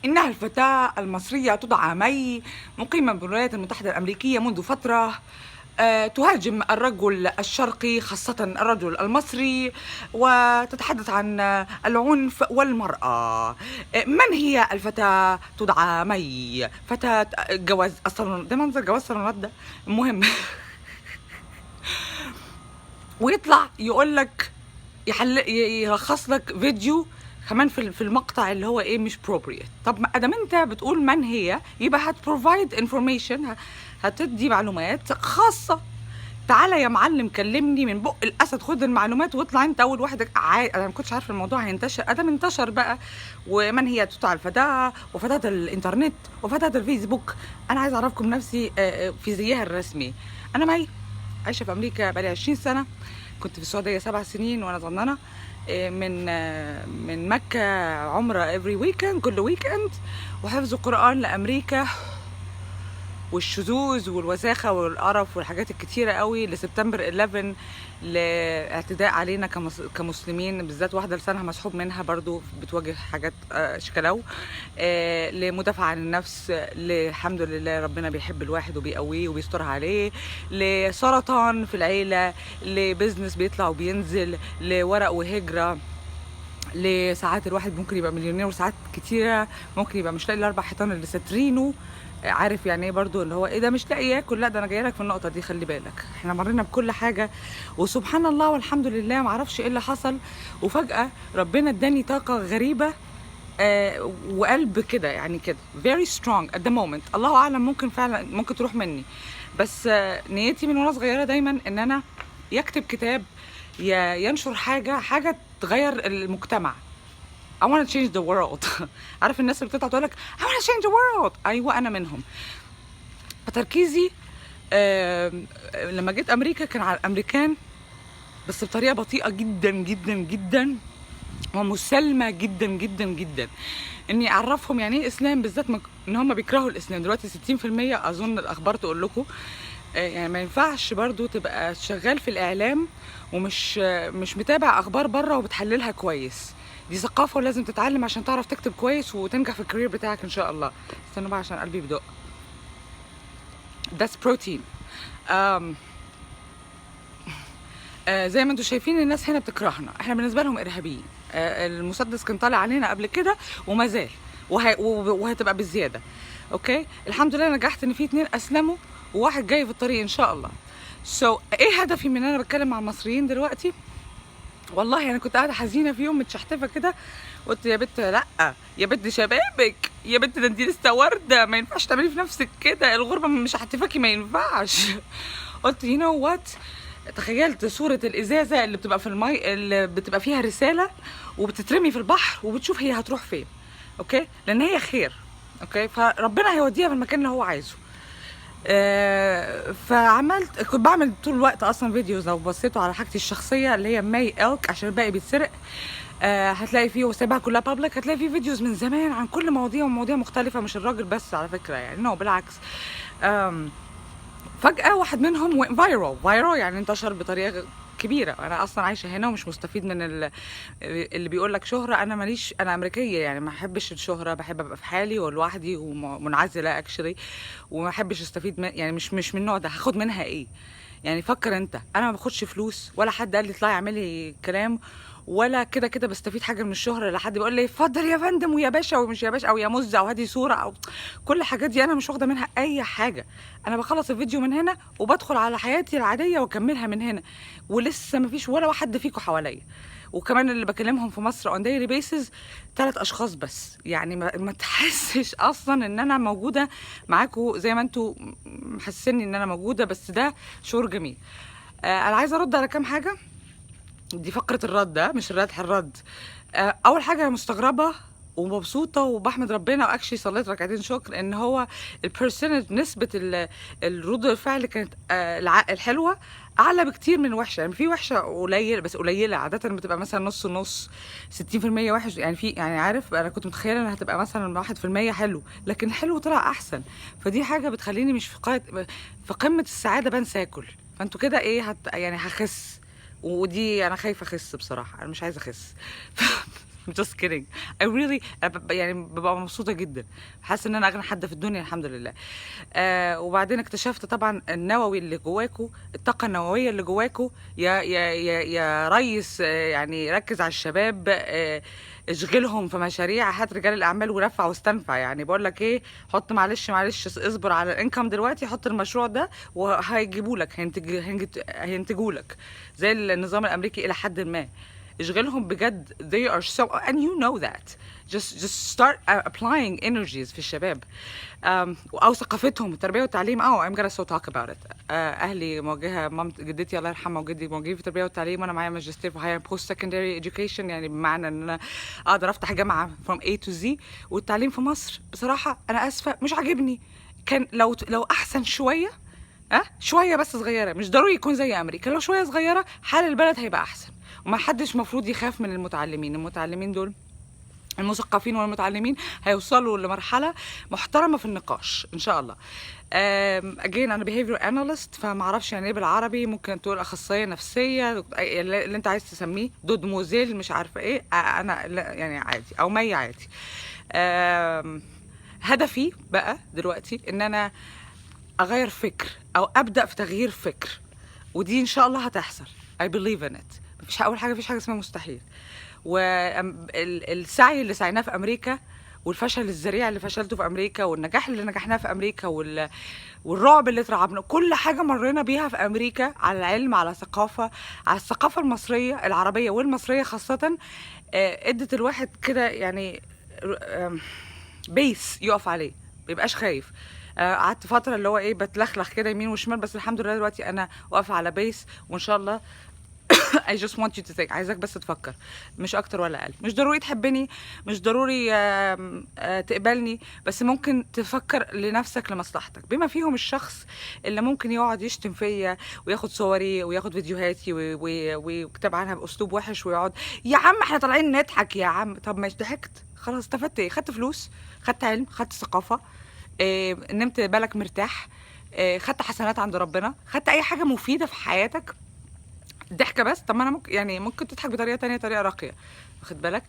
إنها الفتاة المصرية تدعى مي، مقيمة بالولايات المتحدة الأمريكية منذ فترة. تهاجم الرجل الشرقي خاصة الرجل المصري، وتتحدث عن العنف والمرأة. من هي الفتاة تدعى مي؟ فتاة جواز الصالونات، ده منظر جواز الصالونات ده. المهم ويطلع يقول لك يلخص لك فيديو كمان في المقطع اللي هو ايه مش appropriate. طب ما ادام انت بتقول من هي، يبقى هتبروفايد انفورميشن، هتدي معلومات خاصه. تعالى يا معلم كلمني من بق الاسد، خد المعلومات واطلع انت اول واحد. انا ما كنتش عارفه الموضوع هينتشر، ادام انتشر بقى. ومن هي تدعى الفتاه، وفتاه الانترنت، وفتاه الفيسبوك. انا عايز اعرفكم نفسي في زيها الرسمي. انا مي، عايشه في امريكا بقالي 20 سنه. كنت في السعوديه 7 سنين وانا صغننه. من مكه عمره افري ويكند، كل ويكند. وحفظ القران لامريكا، والشذوذ والوساخه والقرف والحاجات الكتيره قوي لسبتمبر 11، لاعتداء علينا كمسلمين، بالذات واحده لسانها مسحوب منها برضو بتواجه حاجات شكلو. لمدافعه عن النفس، الحمد لله ربنا بيحب الواحد وبيقويه وبيسترها عليه. لسرطان في العيله، لبزنس بيطلع وبينزل، لورق وهجره، لساعات الواحد ممكن يبقى مليونير، وساعات كتيره ممكن يبقى مش لاقي الاربع حيطان اللي ساترينه. عارف يعني ايه برضو اللي هو ايه ده مش لاقي ياكل؟ لا ده انا جايه لك في النقطه دي، خلي بالك احنا مرينا بكل حاجه. وسبحان الله والحمد لله، معرفش ايه اللي حصل، وفجاه ربنا اداني طاقه غريبه. وقلب كده يعني كده very strong at the moment. الله اعلم، ممكن فعلا ممكن تروح مني. بس نيتي من وانا صغيره دايما ان انا يكتب كتاب، ينشر حاجه تغير المجتمع. I want to change the world. عارف الناس اللي بتطلع تقول لك I want to change the world؟ ايوه انا منهم. فتركيزي لما جيت امريكا كان على الامريكان، بس بطريقه بطيئه جدا جدا جدا، ومسالمه جدا جدا جدا. اني اعرفهم يعني ايه اسلام، بالذات ان هم بيكرهوا الاسلام دلوقتي 60% اظن الاخبار تقول لكم. يعني ما ينفعش برضو تبقى شغال في الاعلام ومش مش متابع اخبار بره وبتحللها كويس. دي ثقافه ولازم تتعلم عشان تعرف تكتب كويس وتنجح في الكارير بتاعك ان شاء الله. استنوا بقى عشان قلبي بدق. That's protein. زي ما انتم شايفين الناس هنا بتكرهنا، احنا بالنسبه لهم ارهابيين. المسدس كان طالع علينا قبل كده وما زال، وهتبقى بالزياده. اوكي، الحمد لله نجحت ان في 2 اسلموا وواحد جاي في الطريق ان شاء الله. ايه هدفي من انا بتكلم مع المصريين دلوقتي؟ والله انا كنت قاعده حزينه في يوم متشحتفه كده، قلت يا بت لا، يا بت شبابك، يا بت ده انت لسه ورده، ما ينفعش تعملي في نفسك كده، الغربه مش هتفاكي، ما ينفعش. قلت يو نو وات، تخيلت صورة الإزازة اللي بتبقى في المي، اللي بتبقى فيها رسالة وبتترمي في البحر وبتشوف هي هتروح فين. أوكي، لأن هي خير. أوكي، فربنا هيوديها في المكان اللي هو عايزه. كنت بعمل طول الوقت أصلا فيديوز، لو بصيتوا على حاجتي الشخصية اللي هي ماي إلك عشان الباقي بيتسرق. هتلاقي فيه، وسايبها كلها بابليك، هتلاقي فيه فيديوز من زمان عن كل مواضيع ومواضيع مختلفة، مش الراجل بس على فكرة يعني، نو بالعكس. فجأة واحد منهم فايرال، يعني انتشر بطريقة كبيرة. انا اصلا عايشة هنا ومش مستفيد من اللي بيقول لك شهرة. انا ماليش، انا امريكية يعني ما احبش الشهرة، بحب ابقى في حالي ولوحدي ومنعزلة اكشلي، وما احبش استفيد من، يعني مش من النوع ده. هاخد منها ايه يعني؟ فكر انت، انا ما باخدش فلوس، ولا حد قال لي اطلعي اعملي كلام، ولا كده كده بستفيد حاجه من الشهره. لا حد بيقول لي اتفضل يا فندم ويا باشا ومش يا باشا او يا مز او هاتي صوره او كل الحاجات دي، انا مش واخده منها اي حاجه. انا بخلص الفيديو من هنا وبدخل على حياتي العاديه واكملها من هنا، ولسه ما فيش ولا واحد فيكم حواليا. وكمان اللي بكلمهم في مصر اون ديلي بيسز 3 اشخاص بس، يعني ما تحسش اصلا ان انا موجوده معاكم زي ما انتوا محسسني ان انا موجوده، بس ده شعور جميل. انا عايزه ارد على كام حاجه. دي فقرة الرد ده مش الردح، الرد. أول حاجة أنا مستغربة ومبسوطة وبحمد ربنا، واكشلي صليت ركعتين شكر ان هو البرسنت، نسبة الردود الفعل كانت الحلوة اعلى بكتير من الوحشة. يعني في وحشة قليل بس قليلة، عادة بتبقى مثلا نص نص، 60% وحش يعني. في يعني عارف، انا كنت متخيلة انها هتبقى مثلا 1% حلو، لكن الحلو طلع احسن. فدي حاجة بتخليني مش في قمة السعادة، بنسى اكل. فانتوا كده ايه يعني هخس، ودي انا خايفه اخس بصراحه، انا مش عايزه اخس. just kidding. I really يعني ببقى مبسوطة جدا، حاسة ان انا اغنى حد في الدنيا الحمد لله. وبعدين اكتشفت طبعا النووي اللي جواكوا، الطاقة النووية اللي جواكوا يا ريس. يعني ركز على الشباب، اشغلهم في مشاريع، هات رجال الاعمال ونفع واستنفع. يعني بقول لك ايه، حط معلش اصبر على الانكم دلوقتي، حط المشروع ده وهيجيبوا لك، هينتجوا لك زي النظام الامريكي الى حد ما. اشغلهم بجد. they are so and you know that. just start applying energies في الشباب. او ثقافتهم، التربيه والتعليم. I'm gonna so talk about it. اهلي موجهه، جدتي الله يرحمها وجدي موجهين في التربيه والتعليم، وانا معايا ماجستير في higher post secondary education، يعني بمعنى ان انا اقدر افتح جامعه from A to Z. والتعليم في مصر بصراحه انا اسفه مش عاجبني. كان لو احسن شويه، شويه بس صغيره، مش ضروري يكون زي امريكا، لو شويه صغيره حال البلد هيبقى احسن. وما حدش مفروض يخاف من المتعلمين دول، المثقفين والمتعلمين هيوصلوا لمرحله محترمه في النقاش ان شاء الله. اجين انا behavior analyst، فما اعرفش يعني ايه بالعربي، ممكن تقول اخصائيه نفسيه اللي انت عايز تسميه، دود موزيل مش عارفه ايه. انا يعني عادي، او مي عادي. هدفي بقى دلوقتي ان انا اغير فكر، او ابدا في تغيير فكر، ودي ان شاء الله هتحصل. I believe in it. مفيش اول حاجه، مفيش حاجه اسمها مستحيل. والسعي اللي سعيناه في امريكا، والفشل الذريع اللي فشلته في امريكا، والنجاح اللي نجحناه في امريكا، والرعب اللي اترعبنا، كل حاجه مرينا بيها في امريكا، على العلم، على ثقافه، على الثقافه المصريه العربيه والمصريه خاصه. ادت الواحد كده يعني بيس يقف عليه، ميبقاش خايف. قعدت فتره اللي هو ايه بتلخلخ كده يمين وشمال، بس الحمد لله دلوقتي انا واقفه على بيس، وان شاء الله I just want you to think. عايزاك بس تفكر، مش اكتر ولا اقل. مش ضروري تحبني، مش ضروري تقبلني، بس ممكن تفكر لنفسك لمصلحتك، بما فيهم الشخص اللي ممكن يقعد يشتم فيا وياخد صوري وياخد فيديوهاتي ويكتب عنها باسلوب وحش، ويقعد يا عم احنا طالعين نضحك يا عم. طب ماشي، ضحكت خلاص، استفدت ايه؟ خدت فلوس، خدت علم، خدت ثقافه، نمت بالك مرتاح، خدت حسنات عند ربنا، خدت اي حاجه مفيده في حياتك. ضحكه بس. طب ما انا ممكن تضحك بطريقه تانية، طريقه راقيه، واخد بالك؟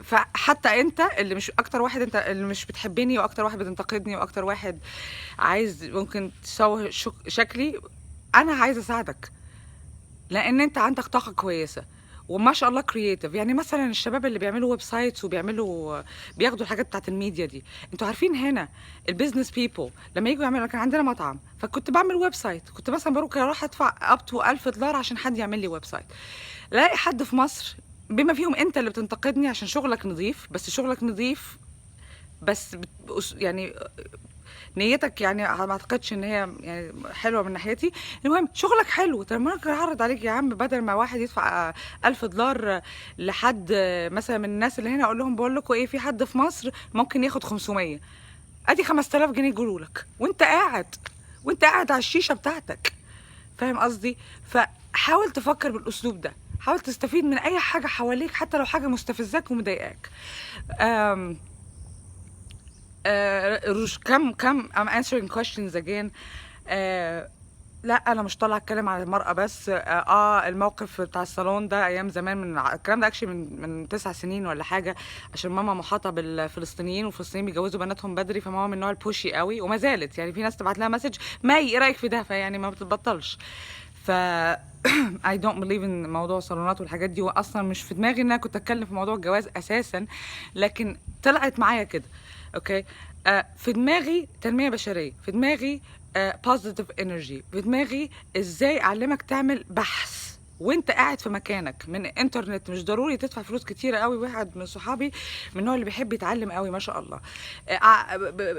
فحتى انت اللي مش اكتر واحد، انت اللي مش بتحبني، واكتر واحد بتنتقدني، واكتر واحد عايز ممكن تسوي شكلي، انا عايزه اساعدك، لان انت عندك طاقه كويسه وما شاء الله كرييتيف. يعني مثلا الشباب اللي بيعملوا ويب سايتس بياخدوا الحاجات بتاعت الميديا دي. انتوا عارفين هنا البيزنس بيبل لما يجوا يعملوا، كان عندنا مطعم فكنت بعمل ويب سايت، كنت مثلا بروح اروح ادفع اب تو $1000 عشان حد يعمل لي ويب سايت. لاقي حد في مصر، بما فيهم انت اللي بتنتقدني عشان شغلك نظيف، بس شغلك نظيف بس يعني نيتك يعني ما اعتقدش ان هي يعني حلوه من ناحيتي. المهم شغلك حلو، طب ما انا اعرض عليك يا عم، بدل ما واحد يدفع $1000 لحد مثلا من الناس اللي هنا، اقول لهم بقول لكم ايه، في حد في مصر ممكن ياخد 500، ادي 5000 جنيه يقولوا لك، وانت قاعد على الشيشه بتاعتك. فاهم قصدي؟ فحاول تفكر بالاسلوب ده، حاول تستفيد من اي حاجه حواليك حتى لو حاجه مستفزاك ومضايقاك. كم I'm answering questions again. لا انا مش طالعه اتكلم على المرأة بس. الموقف بتاع الصالون ده ايام زمان، من الكلام ده اكشلي من 9 سنين ولا حاجه، عشان ماما محاطه بالفلسطينيين، والفلسطينيين بيجوزوا بناتهم بدري، فماما من النوع البوشي قوي، وما زالت يعني في ناس تبعت لها مسج ماي ايه رايك في ده، فيعني ما بتتبطلش. ف I don't believe in موضوع الصالونات والحاجات دي، واصلا مش في دماغي ان انا كنت اتكلم في موضوع الجواز اساسا، لكن طلعت معايا كده. اوكي. في دماغي تنميه بشريه، في دماغي positive energy، في دماغي ازاي اعلمك تعمل بحث وانت قاعد في مكانك من انترنت. مش ضروري تدفع فلوس كتيره قوي. واحد من صحابي من النوع اللي بيحب يتعلم قوي ما شاء الله،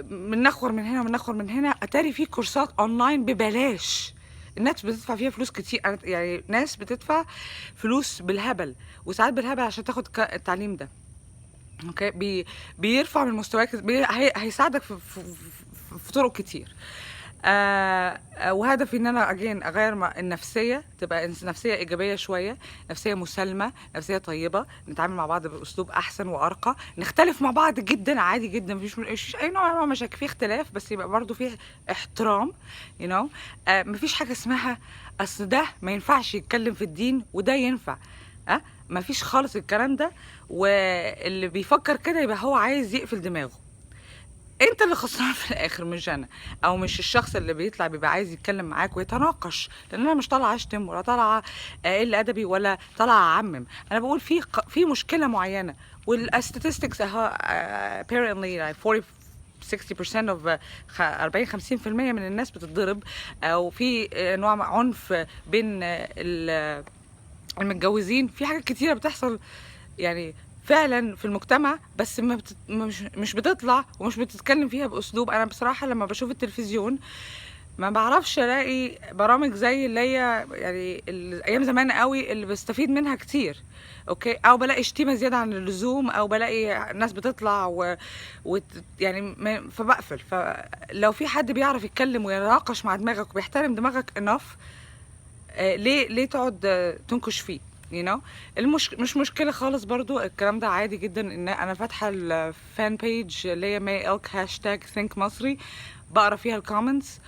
بنخور من هنا وبنخور من هنا، اتاري في كورسات اونلاين ببلاش، الناس بتدفع فيها فلوس كتير. يعني ناس بتدفع فلوس بالهبل، وساعات بالهبل عشان تاخد التعليم ده. اوكي. بيرفع من مستواك، هيساعدك في طرق كتير. وهدفي ان انا اغير النفسيه، تبقى نفسيه ايجابيه شويه، نفسيه مسالمه، نفسيه طيبه، نتعامل مع بعض باسلوب احسن وارقى، نختلف مع بعض جدا عادي جدا، مفيش اي نوع من مشاكل، في اختلاف بس يبقى برضو فيه احترام. مفيش حاجه اسمها اصل ده ما ينفعش يتكلم في الدين وده ينفع. مفيش خالص الكلام ده. واللي بيفكر كده يبقى هو عايز يقفل دماغه. انت اللي خسران في الاخر مش انا، او مش الشخص اللي بيطلع بيبقى عايز يتكلم معاك ويتناقش، لان انا مش طالعه اشتم ولا طالعه اقل ادبي ولا طالعه اعمم. انا بقول في مشكله معينه، والستاتستكس اهو apparently like 40 60% of 40 50% من الناس بتتضرب، او في نوع عنف بين المتجوزين. في حاجات كتيره بتحصل يعني فعلا في المجتمع، بس ما مش بتطلع ومش بتتكلم فيها باسلوب. انا بصراحه لما بشوف التلفزيون ما بعرفش الاقي برامج زي اللي هي يعني ايام زمان قوي اللي بستفيد منها كتير. اوكي، او بلاقي شتيمه زياده عن اللزوم، او بلاقي ناس بتطلع يعني فبقفل. فلو في حد بيعرف يتكلم ويتناقش مع دماغك وبيحترم دماغك انف، ليه تقعد تنكش فيه؟ مش مشكله خالص برضو، الكلام ده عادي جدا. ان انا فاتحه الفان بيج اللي هي ماي الك #think مصري، بقرا فيها الكومنتس.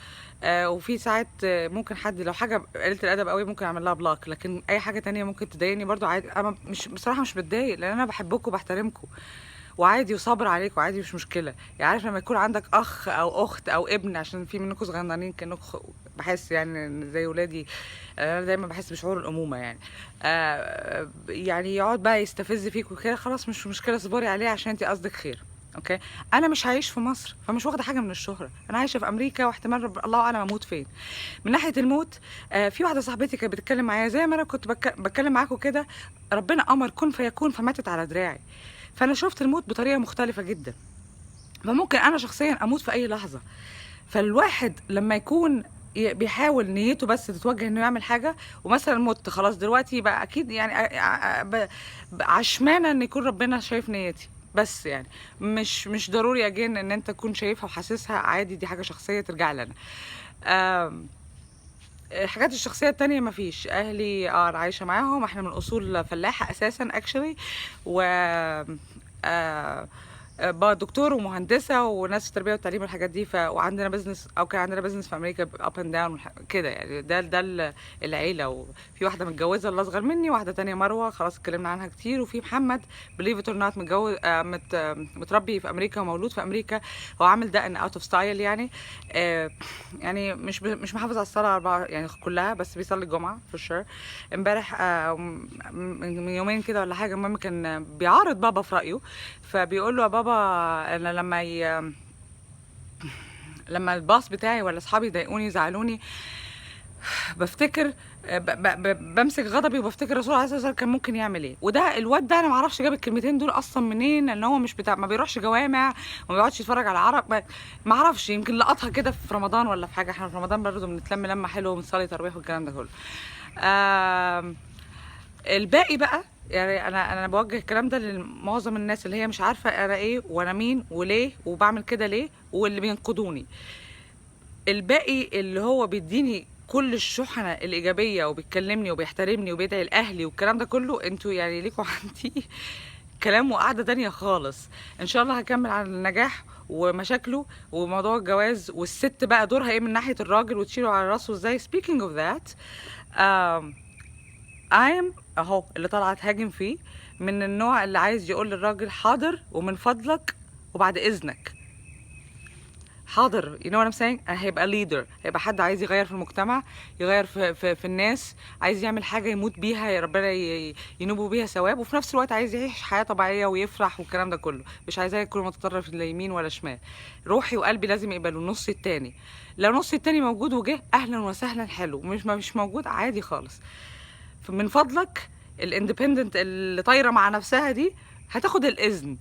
وفي ساعات ممكن حد لو حاجه قليله الادب قوي ممكن اعمل لها بلوك، لكن اي حاجه تانية ممكن تضايقني برضو عادي. انا مش بصراحه مش بتضايق، لان انا بحبكم وبحترمكم وعادي، وصابر عليكم عادي، مش مشكله. يعني عارف لما يكون عندك اخ او اخت او ابن، عشان في منكم صغننين كانكم، بحس يعني زي ولادي. انا دايما بحس بشعور الامومه يعني. يعني يقعد بقى يستفز فيك وكده، خلاص مش مشكله، صبري عليه عشان انت قصدك خير. اوكي، انا مش هعيش في مصر فمش واخده حاجه من الشهره، انا عايشه في امريكا، واحتمال الله اعلم اموت فين. من ناحيه الموت، في واحده صاحبتي كانت بتتكلم معايا زي ما انا كنت بتكلم معاكم كده، ربنا امر كن فيكون، فماتت على دراعي. فانا شفت الموت بطريقه مختلفه جدا، فممكن انا شخصيا اموت في اي لحظه. فالواحد لما يكون بيحاول نيته بس تتوجه انه يعمل حاجه، ومثلا مت خلاص دلوقتي، يبقى اكيد يعني عشمانه ان يكون ربنا شايف نيتي. بس يعني مش ضروري اجين ان انت تكون شايفها وحاسسها، عادي، دي حاجه شخصيه ترجع لنا. الحاجات الشخصيه التانية مفيش. اهلي انا عايشه معاهم، احنا من اصول فلاحه اساسا اكشلي، و بقى دكتور ومهندسه وناس في التربيه والتعليم والحاجات دي. وعندنا بزنس، او كان عندنا بزنس في امريكا اب اند داون كده يعني. ده العيله. وفي واحده متجوزه اللي اصغر مني، واحده تانية مروه خلاص اتكلمنا عنها كتير، وفي محمد بليف ات اور نوت متجوز متربي في امريكا ومولود في امريكا. هو عامل ده ان اوت اوف ستايل يعني. يعني مش محافظ على الصلاه يعني كلها، بس بيصلي الجمعه في الشهر. امبارح من يومين كده ولا حاجه، المهم كان بيعارض بابا في رايه، فبيقول له يا بابا انا لما الباص بتاعي ولا اصحابي يضايقوني يزعلوني، بفتكر بمسك غضبي وبفتكر الرسول عليه الصلاه والسلام كان ممكن يعمل ايه. وده الواد ده انا ما اعرفش جاب الكلمتين دول اصلا منين، لان هو مش بتاع، ما بيروحش جوامع وما بيقعدش يتفرج على عرب، ما اعرفش، يمكن لقطها كده في رمضان ولا في حاجه. احنا في رمضان برضه بنتلم لمه حلوه وبنصلي تراويح والكلام ده كله. الباقي بقى يعني انا بوجه الكلام ده لمعظم الناس اللي هي مش عارفه انا ايه وانا مين وليه وبعمل كده ليه، واللي بينقدوني. الباقي اللي هو بيديني كل الشحنه الايجابيه وبيكلمني وبيحترمني وبيدعي لاهلي والكلام ده كله، انتوا يعني ليكوا عندي كلام وقعده تانية خالص. ان شاء الله هكمل على النجاح ومشاكله وموضوع الجواز، والست بقى دورها ايه من ناحيه الراجل وتشيله على راسه ازاي. speaking of that I'm اهو اللي طالعه تهاجم فيه، من النوع اللي عايز يقول للراجل حاضر ومن فضلك وبعد اذنك. حاضر، you know what I'm saying. هيبقى leader، هيبقى حد عايز يغير في المجتمع، يغير في الناس، عايز يعمل حاجه يموت بيها يا ربنا ينوبوا بيها ثواب، وفي نفس الوقت عايز يعيش حياه طبيعيه ويفرح والكلام ده كله. مش عايزاه يكون متطرف لا يمين ولا شمال. روحي وقلبي لازم يقبلوا النص التاني. لو النص التاني موجود وجه اهلا وسهلا حلو، مش موجود عادي خالص. فمن فضلك الاندبندنت اللي طايره مع نفسها دي هتاخد الاذن.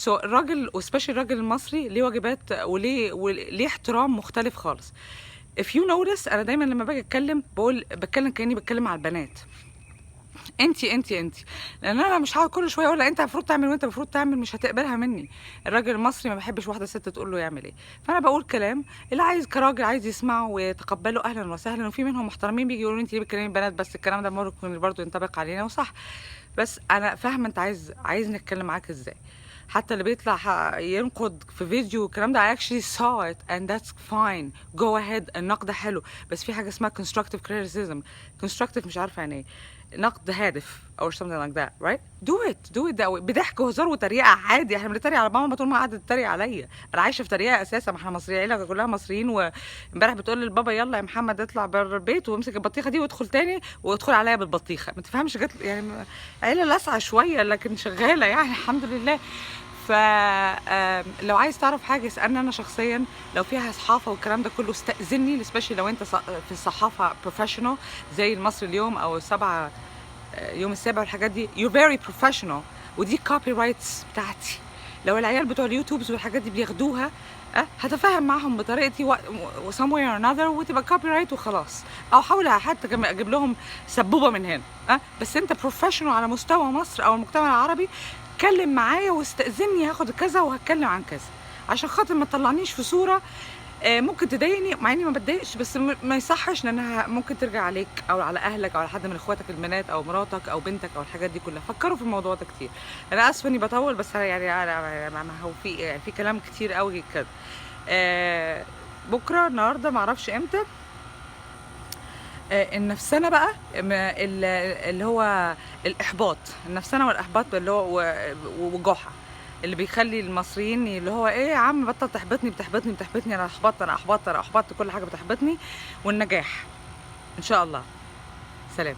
الراجل وسبيشال الراجل المصري ليه واجبات وليه احترام مختلف خالص. if you notice انا دايما لما باجي اتكلم بتكلم كاني بتكلم على البنات. انتي لان انا مش هقعد كل شويه اقول انت المفروض تعمل وانت المفروض تعمل، مش هتقبلها مني. الراجل المصري ما بحبش واحده ست تقول له يعمل ايه. فانا بقول كلام اللي عايز كراجل عايز يسمعه ويتقبله اهلا وسهلا، وفي منهم محترمين بيجي يقولوا انت ليه بتكلمي البنات بس. الكلام ده ممكن برضه ينطبق علينا وصح، بس انا فاهمه انت عايز نتكلم معاك ازاي. حتى اللي بيطلع ينقد في فيديو الكلام ده I actually saw it and that's fine, go ahead. النقد حلو، بس في حاجه اسمها constructive criticism. constructive مش عارفه يعني ايه. نقد هادف او something like that right do it ده بضحك وهزار وتريقه عادي. احنا بنتريق على ماما طول ما قعدت تتريق عليا. انا عايشه في تريقه اساسا، ما احنا مصريين، العيله كلها مصريين. وامبارح بتقول للبابا يلا يا محمد اطلع بره البيت وامسك البطيخه دي وادخل تاني وادخل عليا بالبطيخه. ما تفهمش جت يعني عيله لاسعه شويه لكن شغاله يعني الحمد لله. فلو عايز تعرف حاجه اسالني انا شخصيا، لو فيها صحافه والكلام ده كله استاذني، سبيشلي لو انت في الصحافه بروفيشنال زي المصري اليوم او السبعه يوم السابع والحاجات دي. you're very professional ودي كوبي رايتس بتاعتي. لو العيال بتوع اليوتيوبز والحاجات دي بياخدوها هتفاهم معاهم بطريقتي somewhere or another وتبقى كوبي رايت وخلاص. او حاول حتى اجيب لهم سبوبه من هنا بس انت بروفيشنال على مستوى مصر او المجتمع العربي، اتكلم معايا واستأذني هاخد كذا وهتكلم عن كذا عشان خاطر ما تطلعنيش في صوره ممكن تضايقني، مع اني ما بتضايقش بس ما يصحش لانها ممكن ترجع عليك او على اهلك او على حد من اخواتك البنات او مراتك او بنتك او الحاجات دي كلها. فكروا في الموضوع ده كتير. انا اسفه اني بطول بس يعني هو في كلام كتير قوي كده. بكره النهارده ما اعرفش امتى النفسنه بقى اللي هو الاحباط، النفسنه والاحباط اللي هو وجحا اللي بيخلي المصريين اللي هو ايه يا عم بطل بتحبطني انا احبطت كل حاجه بتحبطني. والنجاح ان شاء الله. سلام.